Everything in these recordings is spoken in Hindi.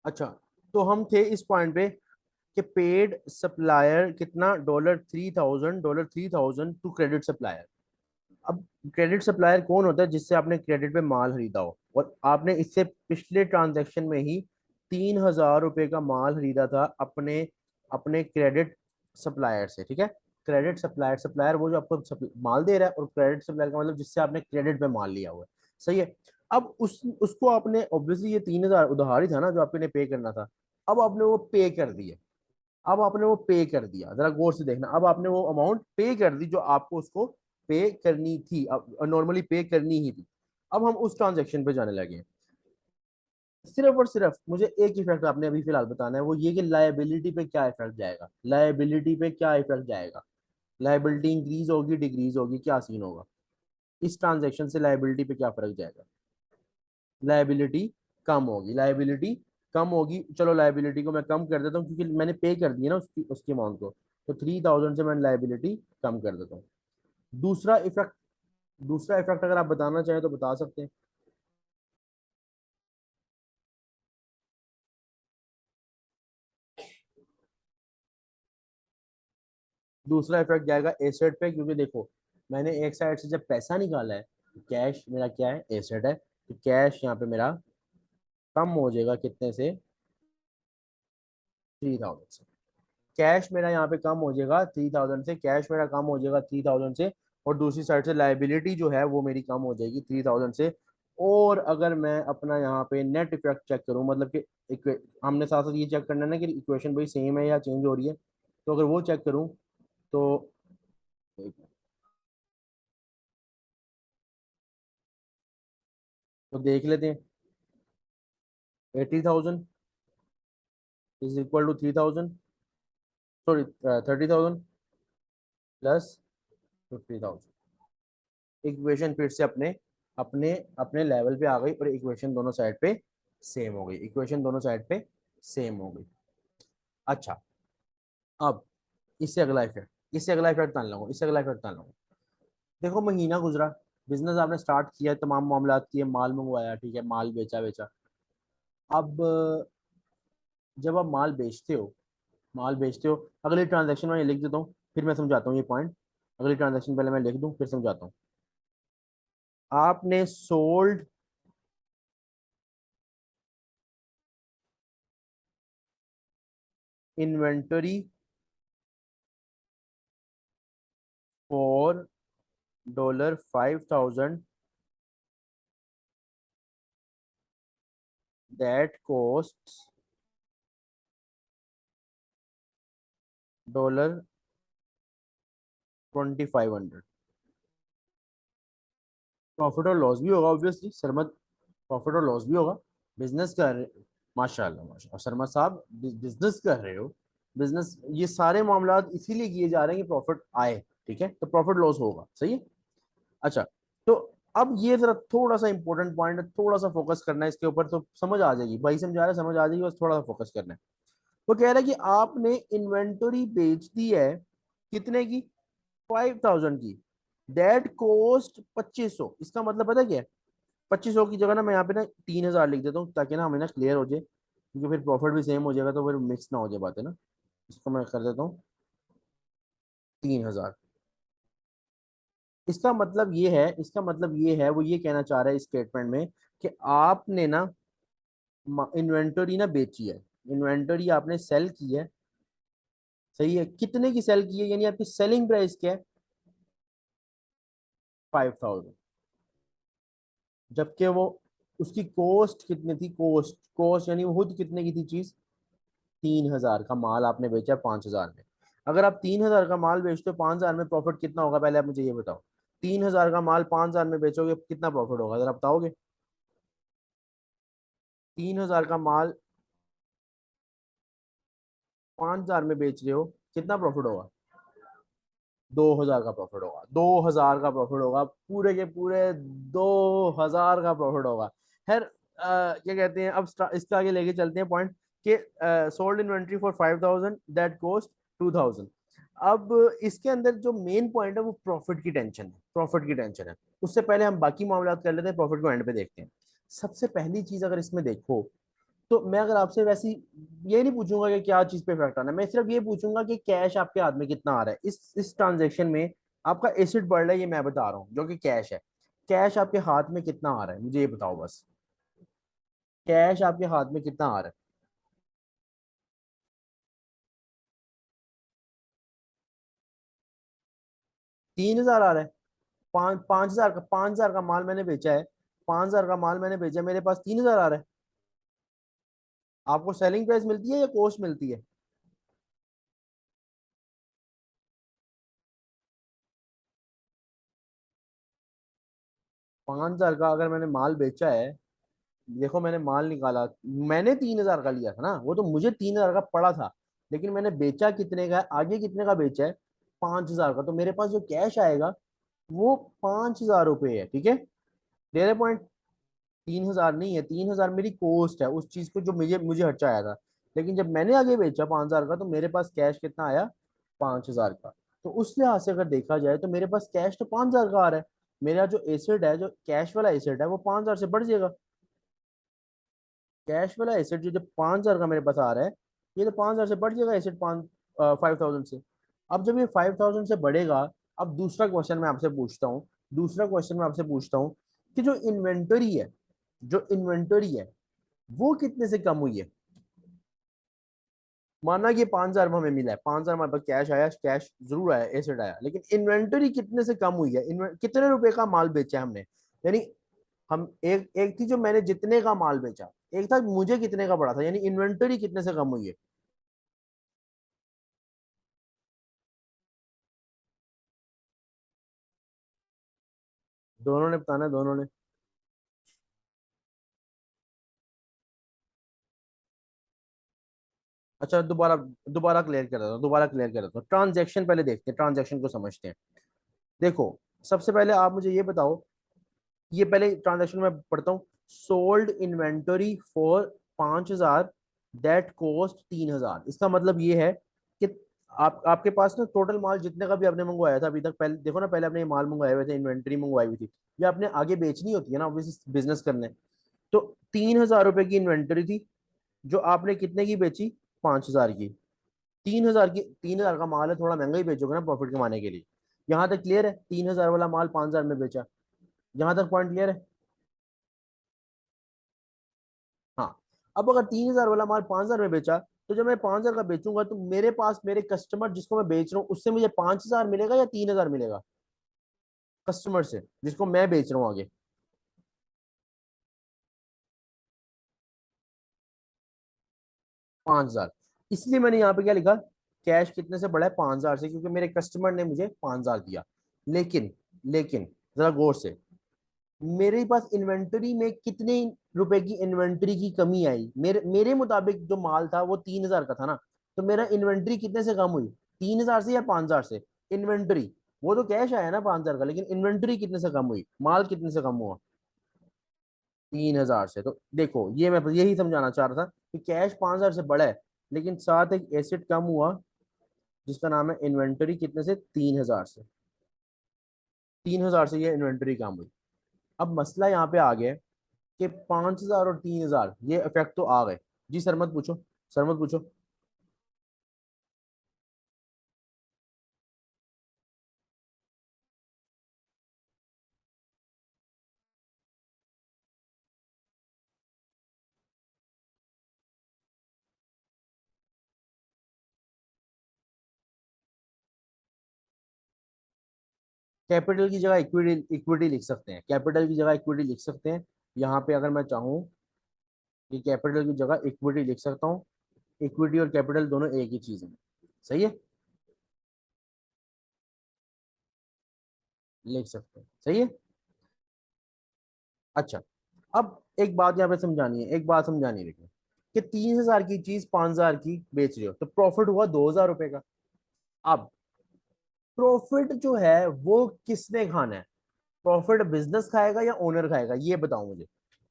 अच्छा, तो हम थे इस पॉइंट पे कि पेड सप्लायर कितना, $3000 टू क्रेडिट सप्लायर। अब क्रेडिट सप्लायर कौन होता है? जिससे आपने क्रेडिट पे माल खरीदा हो और आपने इससे पिछले ट्रांजैक्शन में ही $3000 का माल खरीदा था अपने अपने क्रेडिट सप्लायर से, ठीक है। क्रेडिट सप्लायर, सप्लायर वो जो आपको माल दे रहा है, और क्रेडिट सप्लायर का मतलब जिससे आपने क्रेडिट पे माल लिया हुआ है, सही है। अब उसको आपने ऑब्वियसली, ये 3000 उधार ही था ना जो आपने पे करना था। अब आपने वो पे कर दिया। अब आपने वो पे कर दिया, जरा गौर से देखना, अब आपने वो अमाउंट पे कर दी जो आपको उसको पे करनी थी, अब नॉर्मली पे करनी ही थी। अब हम उस ट्रांजेक्शन पे जाने लगे हैं। सिर्फ और सिर्फ मुझे एक इफेक्ट आपने अभी फिलहाल बताना है, वो ये कि लायबिलिटी पे क्या इफेक्ट जाएगा, लायबिलिटी पे क्या इफेक्ट जाएगा। लायबिलिटी इंक्रीज होगी, डिक्रीज होगी, क्या सीन होगा इस ट्रांजेक्शन से, लायबिलिटी पे क्या फर्क जाएगा। लायबिलिटी कम होगी, लायबिलिटी कम होगी। चलो लायबिलिटी को मैं कम कर देता हूँ क्योंकि मैंने पे कर दिया ना उसकी उसकी अमाउंट को। तो 3000 से मैं लायबिलिटी कम कर देता हूँ। दूसरा इफेक्ट, दूसरा इफेक्ट अगर आप बताना चाहें तो बता सकते हैं। दूसरा इफेक्ट जाएगा एसेट पे, क्योंकि देखो मैंने एक साइड से जब पैसा निकाला है तो कैश मेरा क्या है, एसेट है, तो कैश यहाँ पे मेरा कम हो जाएगा कितने से, 3000 से। कैश मेरा यहाँ पे कम हो जाएगा 3000 से, कैश मेरा कम हो जाएगा 3000 से। और दूसरी साइड से लाइबिलिटी जो है वो मेरी कम हो जाएगी 3000 से। और अगर मैं अपना यहाँ पे नेट इफेक्ट चेक करूँ, मतलब कि हमने साथ साथ ये चेक करना है ना कि इक्वेशन भाई सेम है या चेंज हो रही है। तो अगर वो चेक करूँ तो तो देख लेते हैं। 80,000 is equal to 3000, sorry 30,000 plus 50,000। Equation फिर से अपने अपने अपने लेवल पे आ गई, और इक्वेशन दोनों साइड पे सेम हो गई, इक्वेशन दोनों साइड पे सेम हो गई। अच्छा, अब इससे अगला इफेक्ट, इससे अगला इफेक्ट तान लो, इससे अगला इफेक्ट तान लो। देखो महीना गुजरा, बिजनेस आपने स्टार्ट किया, तमाम मामला किए, माल मंगवाया, ठीक है, माल बेचा बेचा। अब जब आप माल बेचते हो, अगली ट्रांजेक्शन में ये लिख देता हूँ, फिर मैं समझाता हूँ ये पॉइंट। अगली ट्रांजेक्शन पहले मैं लिख दूँ फिर समझाता हूँ। आपने sold inventory for $5,000 that costs $2,500। Profit और लॉस भी होगा ऑब्वियसली सरमद, प्रॉफिट और लॉस भी होगा। बिजनेस कर रहे, माशाल्लाह माशाल्लाह सरमद साहब, बिजनेस कर रहे हो। बिजनेस, ये सारे मामला इसीलिए किए जा रहे हैं कि प्रॉफिट आए, ठीक है, तो प्रॉफिट लॉस होगा, सही है। अच्छा, तो अब ये जरा थोड़ा सा इंपॉर्टेंट पॉइंट है, थोड़ा सा फोकस करना है इसके ऊपर तो समझ आ जाएगी, भाई समझा रहा है, समझ आ जाएगी, बस थोड़ा सा फोकस करना है। वो कह रहा है कि आपने इन्वेंटरी बेच दी है, कितने की, 5000 की, दैट कोस्ट 2500। इसका मतलब पता क्या है, 2500 की जगह ना मैं यहाँ पे ना 3000 लिख देता हूँ, ताकि ना हमें ना क्लियर हो जाए, क्योंकि फिर प्रॉफिट भी सेम हो जाएगा तो फिर मिक्स ना हो जाए बातें ना। इसको मैं कर देता हूँ 3000। इसका मतलब ये है, इसका मतलब ये है, वो ये कहना चाह रहा है इस स्टेटमेंट में कि आपने ना इन्वेंटरी ना बेची है, इन्वेंटरी आपने सेल की है, सही है। कितने की सेल की है, यानी आपकी सेलिंग प्राइस क्या है, 5000। जबकि वो उसकी कॉस्ट कितनी थी, कॉस्ट कॉस्ट यानी वो खुद कितने की थी चीज, 3000 का माल आपने बेचा 5000 में। अगर आप 3000 का माल बेचते हो 5000 में, प्रॉफिट कितना होगा पहले आप मुझे ये बताओ। 3000 का माल 5000 में बेचोगे कितना प्रॉफिट होगा, जरा बताओगे। 3000 का माल 5000 में बेच रहे हो, कितना प्रॉफिट होगा, 2000 का प्रॉफिट होगा, 2000 का प्रॉफिट होगा, पूरे के पूरे 2000 का प्रॉफिट होगा। खैर क्या कहते हैं, अब इसका आगे लेके चलते हैं पॉइंट कि sold inventory for 5000 that cost 2000। अब इसके अंदर जो मेन पॉइंट है वो प्रॉफिट की टेंशन है, प्रॉफिट की टेंशन है। उससे पहले हम बाकी मामला कर लेते हैं, प्रॉफिट को एंड पे देखते हैं। सबसे पहली चीज अगर इसमें देखो तो मैं अगर आपसे वैसी ये नहीं पूछूंगा कि क्या चीज पे इफेक्ट आना है, मैं सिर्फ ये पूछूंगा कि कैश आपके हाथ में कितना आ रहा है इस ट्रांजेक्शन में। आपका एसिड बढ़ रहा है, ये मैं बता रहा हूँ, जो कि कैश है। कैश आपके हाथ में कितना आ रहा है, मुझे ये बताओ बस। कैश आपके हाथ में कितना आ रहा है? 3,000 आ रहा है। 5,000 का, 5,000 का माल मैंने बेचा है। 5,000 का माल मैंने बेचा है, मेरे पास 3,000 आ रहा है। आपको सेलिंग प्राइस मिलती है या कॉस्ट मिलती है? 5,000 का अगर मैंने माल बेचा है, देखो मैंने माल निकाला, मैंने 3,000 का लिया था ना, वो तो मुझे 3,000 का पड़ा था। लेकिन मैंने बेचा कितने का है, आगे कितने का बेचा है? 5,000 का। तो मेरे पास जो कैश आएगा वो 5,000 रुपये है, ठीक है। दे रहे पॉइंट। 3,000 नहीं है, 3,000 मेरी कॉस्ट है उस चीज को जो मुझे मुझे खर्चा आया था। लेकिन जब मैंने आगे बेचा 5,000 का, तो मेरे पास कैश कितना आया? 5,000 का। तो उस लिहाज से अगर देखा जाए तो मेरे पास कैश तो 5,000 का आ रहा है। मेरा जो एसेट है, जो कैश वाला एसेट है, वो 5,000 से बढ़ जाएगा। कैश वाला एसेट जो जो 5,000 का मेरे पास आ रहा है, ये तो 5,000 से बढ़ जाएगा एसेट, 5,000 से। अब जब ये 5,000 से बढ़ेगा, अब दूसरा क्वेश्चन मैं आपसे पूछता हूँ। दूसरा क्वेश्चन मैं आपसे पूछता हूँ कि जो इन्वेंटरी है, जो इन्वेंटरी है, वो कितने से कम हुई है? माना कि 5,000 हमें मिला है, 5,000 हमारे पास कैश आया, कैश जरूर आया, एसेट आया, लेकिन इन्वेंटरी कितने से कम हुई है? कितने रुपए का माल बेचा है हमने? यानी हम एक एक थी जो मैंने जितने का माल बेचा, एक था मुझे कितने का पड़ा था, यानी इन्वेंटरी कितने से कम हुई है? दोनों ने बताना है, दोनों ने। अच्छा, दोबारा दोबारा क्लियर कर देता हूँ, दोबारा क्लियर कर देता हूँ। ट्रांजैक्शन पहले देखते हैं, ट्रांजैक्शन को समझते हैं। देखो, सबसे पहले आप मुझे ये बताओ, ये पहले ट्रांजैक्शन में पढ़ता हूँ। Sold inventory for 5,000, that cost 3,000। इसका मतलब ये है कि आपके पास ना टोटल माल जितने का भी आपने मंगवाया था अभी तक, पहले देखो ना, पहले आपने ये माल मंगवाए हुए थे, इन्वेंटरी मंगवाई हुई थी, ये आपने आगे बेचनी होती है ना, बिजनेस करने। तो 3,000 रुपए की इन्वेंटरी थी, जो आपने कितने की बेची? 5,000 की। 3,000 की, 3,000 का माल है, थोड़ा महंगा ही बेचोगे ना प्रॉफिट कमाने के लिए। यहाँ तक क्लियर है? 3,000 वाला माल 5,000 में बेचा। यहाँ तक पॉइंट क्लियर है? हाँ। अब अगर 3,000 वाला माल 5,000 में बेचा, तो जब मैं 5,000 का बेचूंगा, तो मेरे पास मेरे कस्टमर जिसको मैं बेच रहा हूँ उससे मुझे 5,000 मिलेगा या 3,000 मिलेगा? कस्टमर से, जिसको मैं बेच रहा हूँ आगे। 5,000। इसलिए मैंने यहाँ पे क्या लिखा? कैश कितने से बढ़ा है? 5,000 से, क्योंकि मेरे कस्टमर ने मुझे 5,000 दिया। लेकिन लेकिन जरा गौर से, मेरे पास इन्वेंटरी में कितने रुपए की इन्वेंटरी की कमी आई? मेरे मेरे मुताबिक जो माल था वो 3,000 का था ना। तो मेरा इन्वेंटरी कितने से कम हुई? 3,000 से या 5,000 से? इन्वेंटरी। वो तो कैश आया ना 5,000 का, लेकिन इन्वेंटरी कितने से कम हुई, माल कितने से कम हुआ? 3,000 से। तो देखो, ये मैं यही समझाना चाह रहा था कि कैश 5,000 से बड़ा है, लेकिन साथ एक एसेट कम हुआ, जिसका नाम है इन्वेंटरी, कितने से? 3,000 से। 3,000 से ये इन्वेंटरी कम हुई। अब मसला यहाँ पे आ गया कि 5,000 और 3,000 ये इफेक्ट तो आ गए। जी सर मत पूछो, सर मत पूछो। कैपिटल की जगह इक्विटी इक्विटी लिख सकते हैं, कैपिटल की जगह इक्विटी लिख सकते हैं। यहाँ पे अगर मैं चाहूँ कि कैपिटल की जगह इक्विटी लिख सकता हूँ। इक्विटी और कैपिटल दोनों एक ही चीज है। सही है, लिख सकते हैं, सही है। अच्छा, अब एक बात यहाँ पे समझानी है, एक बात समझानी है, देखो कि 3,000 की चीज 5,000 की बेच रहे हो, तो प्रॉफिट हुआ 2,000 रुपए का। अब प्रॉफिट जो है वो किसने खाना है? प्रॉफिट बिजनेस खाएगा या ओनर खाएगा, ये बताओ मुझे।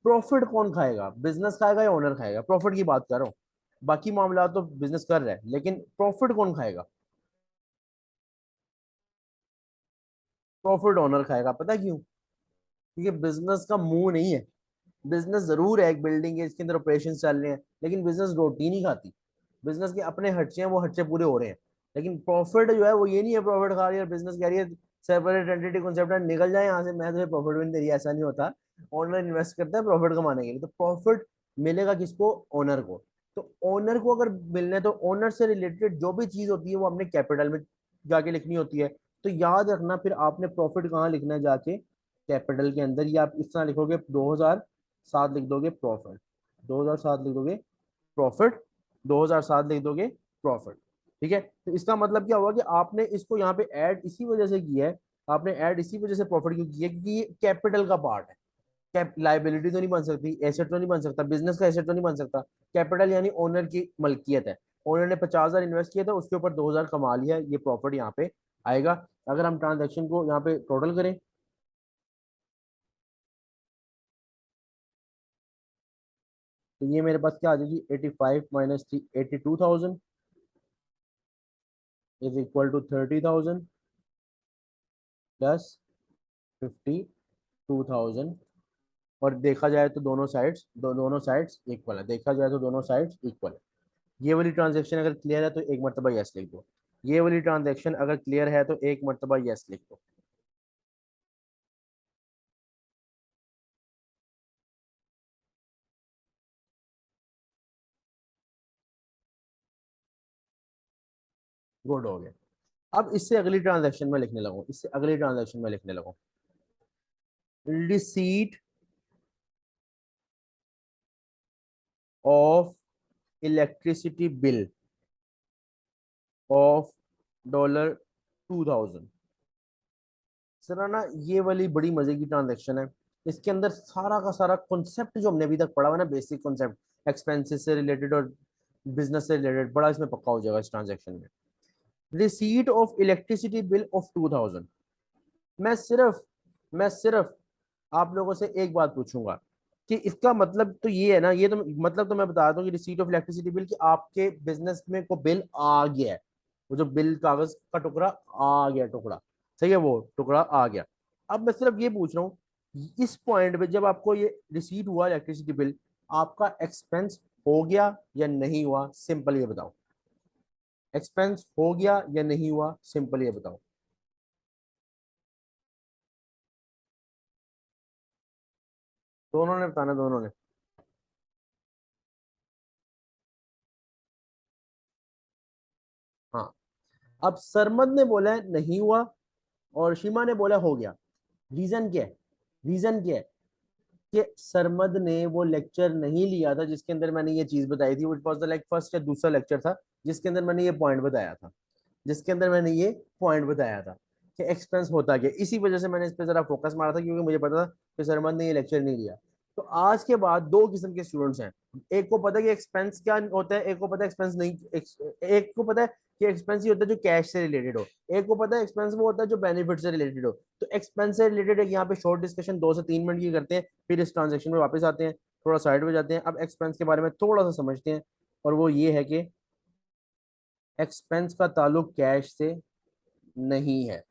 प्रॉफिट कौन खाएगा, बिजनेस खाएगा या ओनर खाएगा? प्रॉफिट की बात कर रहा हूँ। बाकी मामला तो बिजनेस कर रहा है, लेकिन प्रॉफिट कौन खाएगा? प्रॉफिट ओनर खाएगा। पता है क्यों? क्योंकि बिजनेस का मुंह नहीं है। बिजनेस जरूर है, एक बिल्डिंग है, इसके अंदर ऑपरेशन चल रहे हैं, लेकिन बिजनेस रोटी नहीं खाती। बिजनेस के अपने खर्चे हैं, वो खर्चे पूरे हो रहे हैं। लेकिन प्रॉफिट जो है वो ये नहीं है प्रॉफिट खा रही है, बिजनेस कह रही है सेपरेट एंटिटी कॉन्सेप्ट है, निकल जाए यहाँ से, मैं तुझे प्रॉफिट भी नहीं दे रही, ऐसा नहीं होता। ओनर इन्वेस्ट करता है प्रॉफिट कमाने के लिए, तो प्रॉफिट मिलेगा किसको? ओनर को। तो ओनर को अगर मिलना है तो ओनर से रिलेटेड जो भी चीज होती है वो अपने कैपिटल में जाके लिखनी होती है। तो याद रखना फिर आपने प्रॉफिट कहाँ लिखना है जाके? कैपिटल के अंदर। या आप इस तरह लिखोगे 2007 लिख दोगे प्रॉफिट, 2007 लिख दोगे प्रॉफिट, 2007 लिख दोगे प्रॉफिट। ठीक है, तो इसका मतलब क्या हुआ कि आपने इसको यहाँ पे ऐड इसी वजह से किया है, आपने ऐड इसी वजह से प्रॉफिट क्यों किया है, क्योंकि ये कैपिटल का पार्ट है। कैप लाइबिलिटी तो नहीं बन सकती, एसेट तो नहीं बन सकता, बिजनेस का एसेट तो नहीं बन सकता। कैपिटल यानी ओनर की मलकियत है। ओनर ने 50,000 इन्वेस्ट किया था, उसके ऊपर 2,000 कमा लिया, ये प्रॉफिट यहाँ पे आएगा। अगर हम ट्रांजेक्शन को यहाँ पे टोटल करें, तो ये मेरे पास क्या आ जाएगी? 85 minus 3, 82,000 is equal to 30,000 plus 52,000। और देखा जाए तो दोनों साइड्स इक्वल है, देखा जाए तो दोनों साइड्स इक्वल है। ये वाली ट्रांजेक्शन अगर क्लियर है तो एक मरतबा यस लिख दो। ये वाली ट्रांजेक्शन अगर क्लियर है तो एक मरतबा यस लिख दो। गुड हो गया। अब इससे अगली ट्रांजेक्शन में लिखने लगूँ, इससे अगली ट्रांजेक्शन में लिखने लगूँ, receipt of electricity bill of $2,000। Sir ना, ये वाली बड़ी मजे की ट्रांजेक्शन है। इसके अंदर सारा का सारा कॉन्सेप्ट जो हमने अभी तक पढ़ा हुआ है ना, बेसिक कॉन्सेप्ट एक्सपेंसेस से रिलेटेड और बिजनेस से रिलेटेड, बड़ा इसमें पक्का हो जाएगा इस ट्रांजेक्शन में। Receipt of electricity bill of 2000। मैं सिर्फ मैं सिर्फ आप लोगों से एक बात पूछूंगा कि इसका मतलब तो ये है ना, ये तो मतलब तो मैं बता दूं कि रिसीट ऑफ इलेक्ट्रिसिटी बिल, कि आपके बिजनेस में को बिल आ गया है, वो जो बिल कागज का टुकड़ा आ गया, टुकड़ा सही है, वो टुकड़ा आ गया। अब मैं सिर्फ ये पूछ रहा हूँ, इस पॉइंट पे जब आपको ये रिसीट हुआ इलेक्ट्रिसिटी बिल, आपका एक्सपेंस हो गया या नहीं हुआ? सिंपल ये बताओ, एक्सपेंस हो गया या नहीं हुआ? सिंपल ये बताओ। दोनों ने बताना, दोनों ने। हाँ। अब सरमद ने बोला है नहीं हुआ, और शीमा ने बोला हो गया। रीजन क्या है? रीजन क्या है? कि सरमद ने वो लेक्चर नहीं लिया था जिसके अंदर मैंने ये चीज बताई थी, it was the like first या दूसरा लेक्चर था जिसके अंदर मैंने ये पॉइंट बताया था, जिसके अंदर मैंने ये पॉइंट बताया था कि एक्सपेंस होता क्या। इसी वजह से मैंने इस पर जरा फोकस मारा था, क्योंकि मुझे पता था कि सरमद ने ये लेक्चर नहीं लिया। तो आज के बाद दो किस्म के स्टूडेंट्स हैं, एक को पता है कि एक्सपेंस क्या होता है, एक को पता है एक्सपेंस नहीं, एक को पता है कि एक्सपेंस ही होता है जो कैश से रिलेटेड हो, एक को पता है एक्सपेंस वो होता है जो बेनिफिट से रिलेटेड हो। तो एक्सपेंस से रिलेटेड एक यहाँ पे शॉर्ट डिस्कशन 2 से 3 मिनट की करते हैं, फिर इस ट्रांजेक्शन में वापस आते हैं, थोड़ा साइड में जाते हैं। अब एक्सपेंस के बारे में थोड़ा सा समझते हैं, और वो ये है कि एक्सपेंस का ताल्लुक कैश से नहीं है।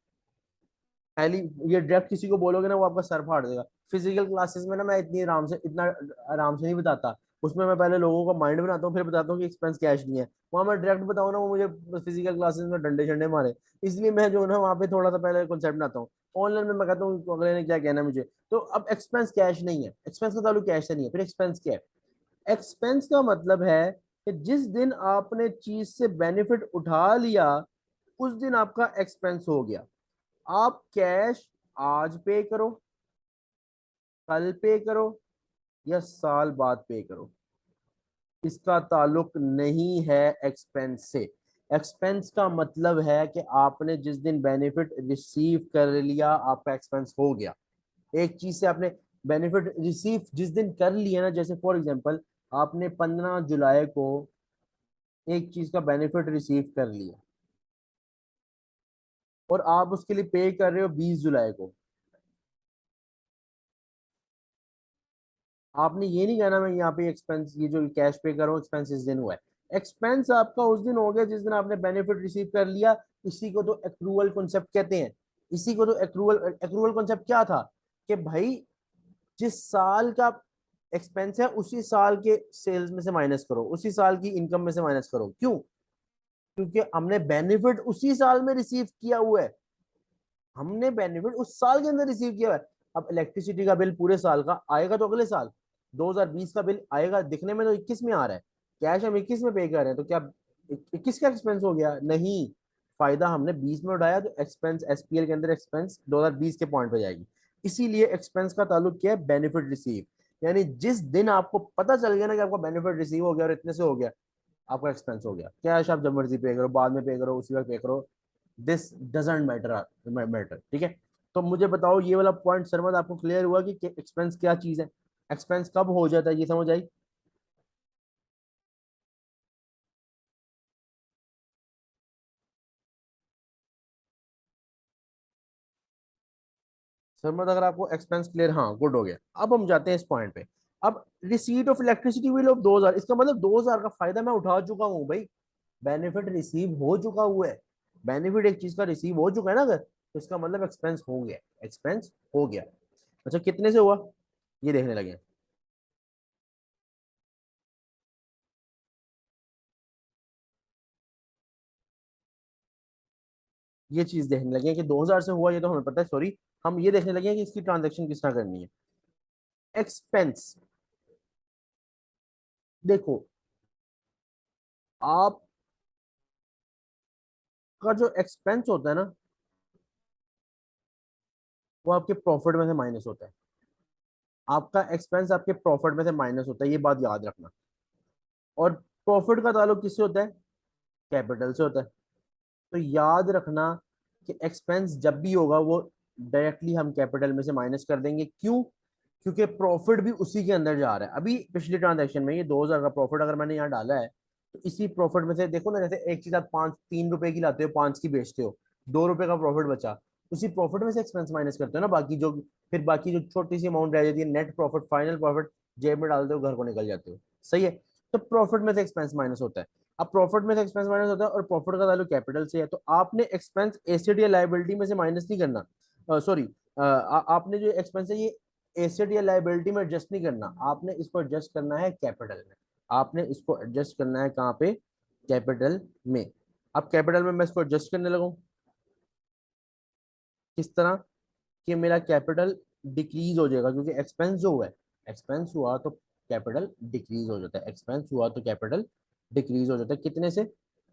पहली, ये डायरेक्ट किसी को बोलोगे ना वो आपका सर फाड़ देगा। फिजिकल क्लासेस में ना मैं इतना आराम से नहीं बताता, उसमें मैं पहले लोगों का माइंड बनाता हूँ, फिर बताता हूँ कि एक्सपेंस कैश नहीं है। वहां मैं डायरेक्ट बताऊँ ना, वो मुझे फिजिकल क्लासेस में डंडे शंडे मारे। इसलिए मैं जो है ना वहाँ पे थोड़ा सा पहले कॉन्सेप्ट बनाता हूँ। ऑनलाइन में मैं कहता हूँ अगले ने क्या कहना है मुझे। तो अब एक्सपेंस कैश नहीं है, एक्सपेंस का ताल्लुक कैश से नहीं है, फिर एक्सपेंस क्या है? एक्सपेंस का मतलब है कि जिस दिन आपने चीज से बेनिफिट उठा लिया, उस दिन आपका एक्सपेंस हो गया। आप कैश आज पे करो, कल पे करो, या साल बाद पे करो, इसका ताल्लुक नहीं है एक्सपेंस से। एक्सपेंस का मतलब है कि आपने जिस दिन बेनिफिट रिसीव कर लिया, आपका एक्सपेंस हो गया। एक चीज से आपने बेनिफिट रिसीव जिस दिन कर लिया ना, जैसे फॉर एग्जांपल आपने 15 जुलाई को एक चीज का बेनिफिट रिसीव कर लिया, और आप उसके लिए पे कर रहे हो 20 जुलाई को। आपने ये नहीं कहना मैं यहाँ पे एक्सपेंस, ये जो कैश पे कर रहा हूँ एक्सपेंस इस दिन हुआ है। एक्सपेंस आपका उस दिन हो गया जिस दिन आपने बेनिफिट रिसीव कर लिया। इसी को तो एक्रूअल कॉन्सेप्ट कहते हैं। इसी को तो एक्रूअल एक्रूअल कॉन्सेप्ट क्या था? कि भाई जिस साल का एक्सपेंस है उसी साल के सेल्स में से माइनस करो, उसी साल की इनकम में से माइनस करो। क्यों? क्योंकि हमने बेनिफिट उसी साल में रिसीव किया हुआ है, हमने बेनिफिट उस साल के अंदर रिसीव किया हुआ है। अब इलेक्ट्रिसिटी का बिल पूरे साल का आएगा तो अगले साल 2020 का बिल आएगा, दिखने में तो 21 में आ रहा है, कैश हम 21 में पे कर रहे हैं, तो क्या 21 का एक्सपेंस हो गया? नहीं, फायदा हमने 20 में उठाया, तो एक्सपेंस एसपीएल के अंदर एक्सपेंस 2020 के पॉइंट पे जाएगी। इसीलिए एक्सपेंस का ताल्लुक क्या है? Benefit receive. यानी जिस दिन आपको पता चल गया ना कि आपका बेनिफिट रिसीव हो गया और इतने से हो गया, आपका एक्सपेंस हो गया। कैश आप जब मर्जी पे करो, बाद में पे करो, उसी वक्त पे करो, दिस डजेंट मैटर। ठीक है, तो मुझे बताओ ये वाला पॉइंट सरमद आपको क्लियर हुआ कि एक्सपेंस क्या चीज है, एक्सपेंस कब हो जाता है, ये समझ आई? सरमद अगर आपको एक्सपेंस क्लियर, हाँ गुड हो गया। अब हम जाते हैं इस पॉइंट पे। अब receipt of electricity bill of 2000, इसका मतलब 2000 का फायदा मैं उठा चुका हूँ भाई, बेनिफिट रिसीव हो चुका हुआ है। बेनिफिट एक चीज का रिसीव हो चुका है ना अगर, तो इसका मतलब एक्सपेंस हो गया, एक्सपेंस हो गया। अच्छा कितने से हुआ, ये देखने लगे। ये चीज देखने लगे कि 2000 से हुआ, ये तो हमें पता है, सॉरी। हम ये देखने लगे कि इसकी ट्रांजैक्शन किस तरह करनी है। एक्सपेंस, देखो आपका जो एक्सपेंस होता है ना, वो आपके प्रॉफिट में से माइनस होता है। आपका एक्सपेंस आपके प्रॉफिट में से माइनस होता है, ये बात याद रखना। और प्रॉफिट का ताल्लुक किससे होता है? कैपिटल से होता है। तो याद रखना कि एक्सपेंस जब भी होगा वो डायरेक्टली हम कैपिटल में से माइनस कर देंगे। क्यों? क्योंकि प्रॉफिट भी उसी के अंदर जा रहा है। अभी पिछली ट्रांजैक्शन में ये 2000 का प्रॉफिट अगर मैंने यहाँ डाला है, तो इसी प्रॉफिट में से देखो ना, जैसे एक चीज आप 3 रुपए की लाते हो, 5 की बेचते हो, 2 रुपए का प्रॉफिट बचा, उसी प्रॉफिट में से एक्सपेंस माइनस करते हो ना, बाकी जो, फिर बाकी जो छोटी सी अमाउंट रह जाती है, नेट प्रॉफिट, फाइनल प्रॉफिट जेब में डालते हो, घर को निकल जाते हो। सही है, तो प्रॉफिट में से एक्सपेंस माइनस होता है। अब प्रॉफिट में से एक्सपेंस माइनस होता है और प्रॉफिट का वैल्यू कैपिटल से है, तो आपने एक्सपेंस एसेट या लायबिलिटी में से माइनस नहीं करना, सॉरी, आपने जो एक्सपेंस है ये एसेट या लायबिलिटी में एडजस्ट नहीं करना, आपने इसको एडजस्ट करना है कैपिटल में। आपने इसको एडजस्ट करना है कहाँ पे? कैपिटल में। अब कैपिटल में मैं इसको एडजस्ट करने लगूँ किस तरह? कि मेरा कैपिटल डिक्रीज हो जाएगा, क्योंकि एक्सपेंस जो हुआ है, एक्सपेंस हुआ तो कैपिटल डिक्रीज हो जाता है, एक्सपेंस हुआ तो कैपिटल डिक्रीज हो जाता है। कितने से?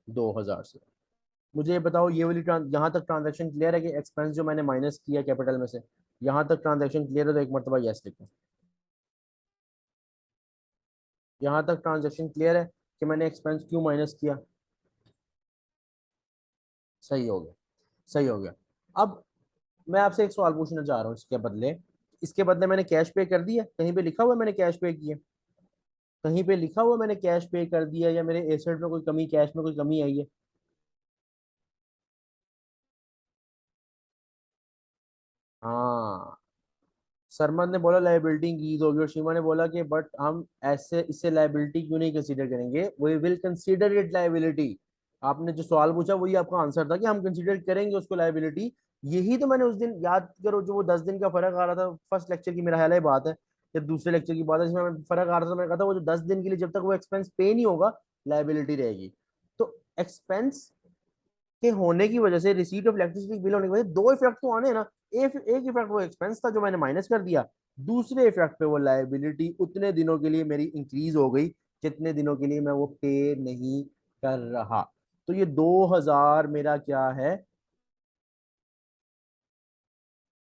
2000 से। मुझे ये बताओ, ये वाली यहाँ तक ट्रांजैक्शन क्लियर है कि एक्सपेंस जो मैंने माइनस किया कैपिटल में से, यहाँ तक ट्रांजैक्शन क्लियर है तो एक मरतबा यस लिखो। यहाँ तक ट्रांजैक्शन क्लियर है कि मैंने एक्सपेंस क्यों माइनस किया? सही हो गया, सही हो गया। अब मैं आपसे एक सवाल पूछना चाह रहा हूँ, इसके बदले मैंने कैश पे कर दिया, कहीं पे लिखा हुआ है मैंने कैश पे किया? कहीं पे लिखा हुआ है मैंने कैश पे कर दिया, या मेरे एसेट में कोई कमी, कैश में कोई कमी आई है? हाँ, सरमद ने बोला लाइबिलिटी इंक्रीज होगी, और शीमा ने बोला कि बट हम ऐसे इससे लाइबिलिटी क्यों नहीं कंसीडर करेंगे, we will consider it liability. आपने जो सवाल पूछा वही आपका आंसर था कि हम कंसीडर करेंगे उसको लाइबिलिटी। यही तो मैंने उस दिन, याद करो, जो वो 10 दिन का फर्क आ रहा था, फर्स्ट लेक्चर की मेरा ख्याल है बात है, या दूसरे लेक्चर की बात है, जिसमें फर्क आ रहा था, मैंने कहा था वो जो 10 दिन के लिए जब तक वो एक्सपेंस पे नहीं होगा, लाइबिलिटी रहेगी। तो एक्सपेंस के होने की वजह से, रिसीट ऑफ इलेक्ट्रिसिटी बिल होने की वजह से, दो इफेक्ट तो आने हैं ना। एक इफेक्ट वो एक्सपेंस था जो मैंने माइनस कर दिया, दूसरे इफेक्ट पे वो लायबिलिटी उतने दिनों के लिए मेरी इंक्रीज हो गई जितने दिनों के लिए मैं वो पे नहीं कर रहा। तो ये 2000 मेरा क्या है?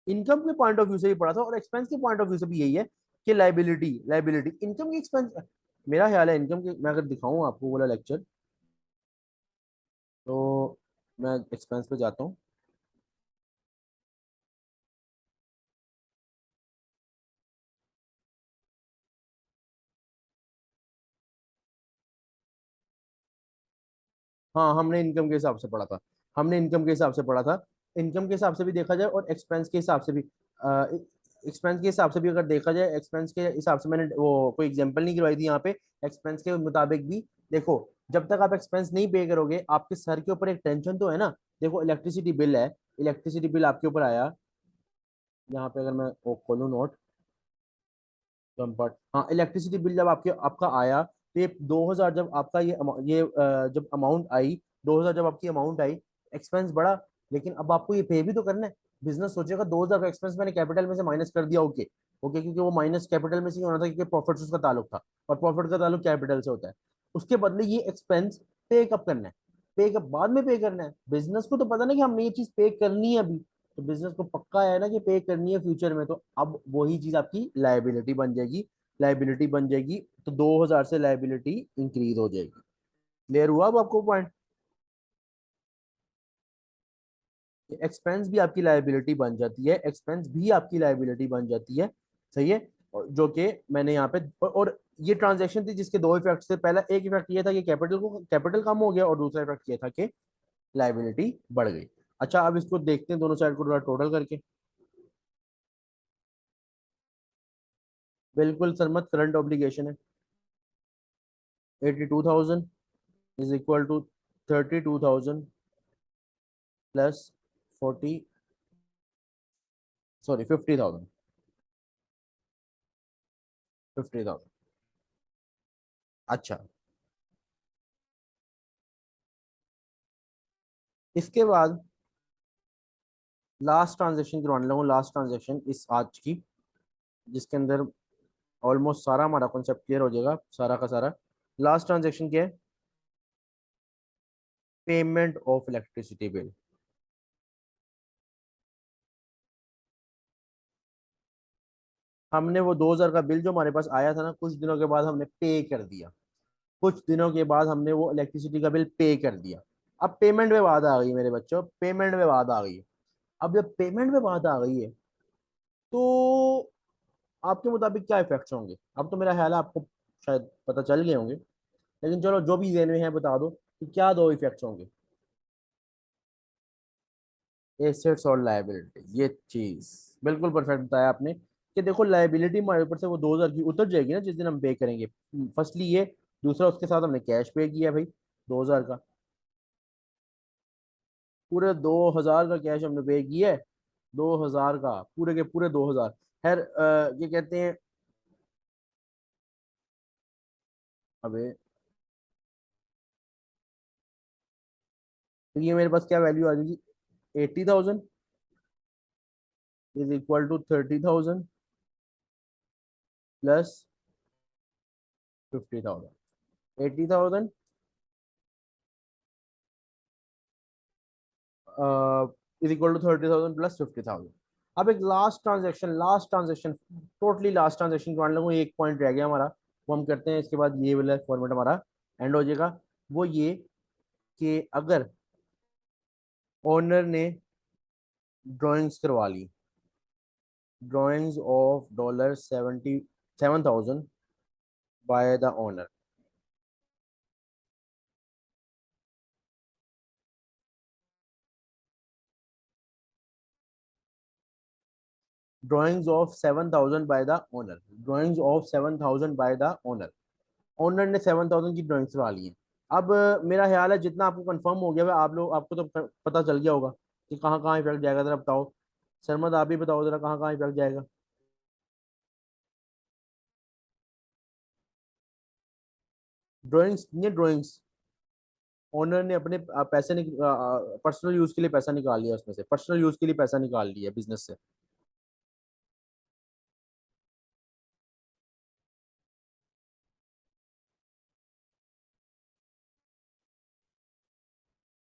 इनकम के पॉइंट ऑफ व्यू से भी पढ़ा था, और एक्सपेंस के पॉइंट ऑफ व्यू से भी यही है कि लाइबिलिटी, लाइबिलिटी इनकम की एक्सपेंस, मेरा ख्याल है इनकम की, मैं अगर दिखाऊं आपको वाला लेक्चर, तो मैं एक्सपेंस पे जाता हूँ। हाँ, हमने इनकम के हिसाब से पढ़ा था, हमने इनकम के हिसाब से पढ़ा था। इनकम के हिसाब से भी देखा जाए और एक्सपेंस के हिसाब से भी, एक्सपेंस के हिसाब से भी अगर देखा जाए, एक्सपेंस के हिसाब से मैंने वो कोई एग्जांपल नहीं करवाई थी यहाँ पे। एक्सपेंस के मुताबिक भी देखो, जब तक आप एक्सपेंस नहीं पे करोगे, आपके सर के ऊपर एक टेंशन तो है ना। देखो इलेक्ट्रिसिटी बिल है, इलेक्ट्रिसिटी बिल आपके ऊपर आया, यहाँ पे अगर मैं वो खोलूँ नोट, कम पार्ट, हाँ इलेक्ट्रिसिटी बिल जब आपके आपका आया तो ये 2000 जब आपका जब अमाउंट आई, 2000 जब आपकी अमाउंट आई, एक्सपेंस बढ़ा, लेकिन अब आपको ये पे भी तो करना है। बिजनेस सोचेगा 2000 का एक्सपेंस मैंने कैपिटल में से माइनस कर दिया, ओके ओके, क्योंकि वो माइनस कैपिटल में से ही होना था क्योंकि प्रॉफिट से उसका ताल्लुक था, और प्रॉफिट का ताल्लुक कैपिटल से होता है। उसके बदले ये एक्सपेंस पे कब करना है? पे कब? बाद में पे करना है। बिजनेस को तो पता ना कि हमने ये चीज पे करनी है अभी, तो बिजनेस को पक्का है ना कि पे करनी है फ्यूचर में, तो अब वही चीज आपकी लायबिलिटी बन जाएगी। लायबिलिटी बन जाएगी तो 2000 से लायबिलिटी इंक्रीज हो जाएगी। क्लियर हुआ अब आपको पॉइंट? एक्सपेंस भी आपकी लायबिलिटी बन जाती है, एक्सपेंस भी आपकी लायबिलिटी बन जाती है। सही है। जो कि मैंने यहाँ पे और ये ट्रांजैक्शन थी जिसके दो इफेक्ट थे। पहला एक इफेक्ट ये था कि कैपिटल कम हो गया, और दूसरा इफेक्ट ये था कि लायबिलिटी बढ़ गई। अच्छा, अब इसको देखते हैं दोनों साइड को थोड़ा टोटल करके। बिल्कुल सर, मत करंट ऑब्लिगेशन है 82,000 is equal to 32,000 plus 40, sorry 50,000, 50,000। अच्छा, इसके बाद लास्ट ट्रांजेक्शन करवाने लगा, लास्ट ट्रांजेक्शन इस आज की, जिसके अंदर ऑलमोस्ट सारा हमारा कॉन्सेप्ट क्लियर हो जाएगा, सारा का सारा। लास्ट ट्रांजेक्शन क्या है? Payment of electricity bill. हमने वो 2000 का बिल जो हमारे पास आया था ना, कुछ दिनों के बाद हमने पे कर दिया। कुछ दिनों के बाद हमने वो इलेक्ट्रिसिटी का बिल पे कर दिया। अब पेमेंट में बात आ गई मेरे बच्चों, पेमेंट में बात आ गई है। अब जब पेमेंट में बात आ गई है तो आपके मुताबिक क्या इफेक्ट्स होंगे? अब तो मेरा ख्याल है आपको शायद पता चल गए होंगे, लेकिन चलो जो भी जेन में है बता दो कि क्या दो इफेक्ट्स होंगे। एसेट्स और लायबिलिटी, ये चीज बिल्कुल परफेक्ट बताया आपने कि देखो लायबिलिटी हमारे ऊपर से वो 2000 की उतर जाएगी ना जिस दिन हम पे करेंगे। फर्स्टली ये, दूसरा उसके साथ हमने कैश पे किया भाई 2000 का, पूरे 2000 का कैश हमने पे किया है। 2000 का पूरे के पूरे 2000। खैर ये कहते हैं, अबे तो ये मेरे पास क्या वैल्यू आ जाएगी? 80,000 is equal to 30,000 plus 50,000। 80,000 is equal to 30,000 plus 50,000। अब एक last transaction totally last transaction मान लो, एक पॉइंट रह गया हमारा, वो हम करते हैं, इसके बाद ये वाला फॉर्मेट हमारा एंड हो जाएगा। वो ये कि अगर ओनर ने ड्राइंग्स करवा ली, drawings of $77,000 by the owner, drawings of 7,000 by the owner, drawings of 7,000 by the owner, owner ने 7,000 की ड्राइंग्स करवा ली है। अब मेरा ख्याल है जितना आपको कंफर्म हो गया है, आप लोग आपको तो पता चल गया होगा कि कहाँ कहाँ इफेक्ट जाएगा। जरा बताओ सरमद, आप भी बताओ जरा कहाँ कहाँ इफेक्ट जाएगा। ड्राइंग्स, ये ड्राइंग्स ओनर ने अपने पैसे पर्सनल यूज के लिए पैसा निकाल लिया, उसमें से पर्सनल यूज के लिए पैसा निकाल लिया बिजनेस से।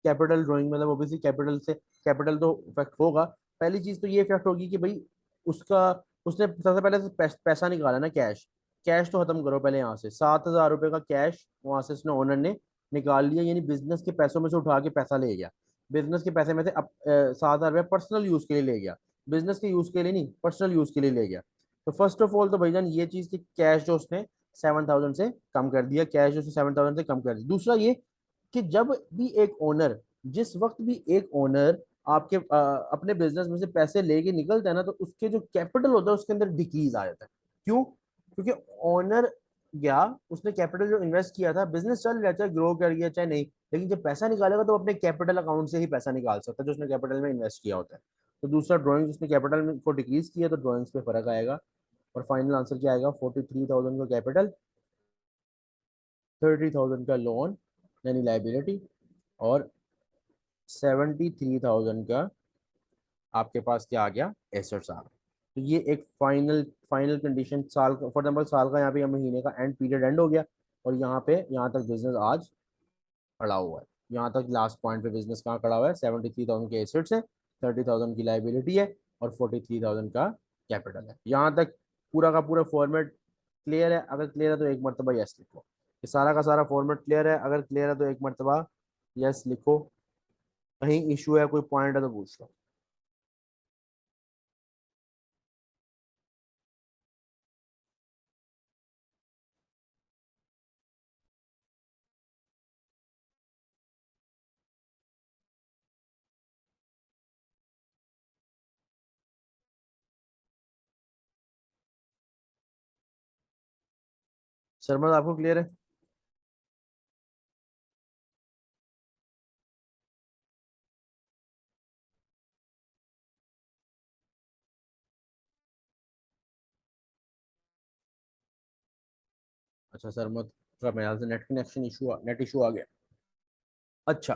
कैपिटल ड्राइंग मतलब ओबियसली कैपिटल से, कैपिटल तो इफेक्ट होगा। पहली चीज तो ये इफेक्ट होगी कि भाई उसका, उसने सबसे पहले तो पैसा निकाला ना, कैश। कैश तो खत्म करो पहले, यहाँ से 7,000 रुपए का कैश वहां से उसने ओनर ने निकाल लिया, यानी बिजनेस के पैसों में से उठा के पैसा ले गया। बिजनेस के पैसे में से अब 7,000 रुपया पर्सनल यूज के लिए ले गया, बिजनेस के यूज के लिए नहीं, पर्सनल यूज के लिए ले गया। तो फर्स्ट ऑफ ऑल तो भाईजान ये चीज कि कैश जो उसने 7,000 से कम कर दिया, कैश जो उसने 7,000 से कम कर दिया। दूसरा ये कि जब भी एक ओनर, जिस वक्त भी एक ओनर आपके अपने बिजनेस में से पैसे लेके निकलता है ना, तो उसके जो कैपिटल होता है उसके अंदर डिक्रीज आ जाता है। क्यों? क्योंकि ओनर गया, उसने कैपिटल जो इन्वेस्ट किया था, बिजनेस चल रहा है चाहे ग्रो कर गया चाहे नहीं, लेकिन जब पैसा निकालेगा तो अपने कैपिटल अकाउंट से ही पैसा निकाल सकता है जो उसने कैपिटल में इन्वेस्ट किया होता है। तो दूसरा ड्राइंग्स, उसने कैपिटल को डिक्रीज किया तो ड्राइंग्स पे फर्क आएगा। और फाइनल आंसर क्या आएगा, 43,000 का कैपिटल, 30,000 का लोन यानी लाइबिलिटी, और 73,000 का आपके पास क्या आ गया, एसेट्स आ गए। तो ये एक फाइनल फाइनल कंडीशन साल का, फॉर एग्जाम्पल साल का यहाँ पे या महीने का एंड पीरियड एंड हो गया, और यहाँ पे यहाँ तक बिजनेस आज खड़ा हुआ है। यहाँ तक लास्ट पॉइंट पे बिजनेस कहाँ खड़ा हुआ है, 73,000 के एसेट्स है, 30,000 की लाइबिलिटी है, और 43,000 का कैपिटल है। यहाँ तक पूरा का पूरा फॉर्मेट क्लियर है? अगर क्लियर है तो एक मरतबा यस लिखो। ये सारा का सारा फॉर्मेट क्लियर है? अगर क्लियर है तो एक मरतबा यस लिखो। कहीं इशू है, कोई पॉइंट है तो पूछ लो। शर्मा आपको क्लियर है? अच्छा, शर्मा का मेरे ख्याल से net connection issue, net issue आ गया। अच्छा,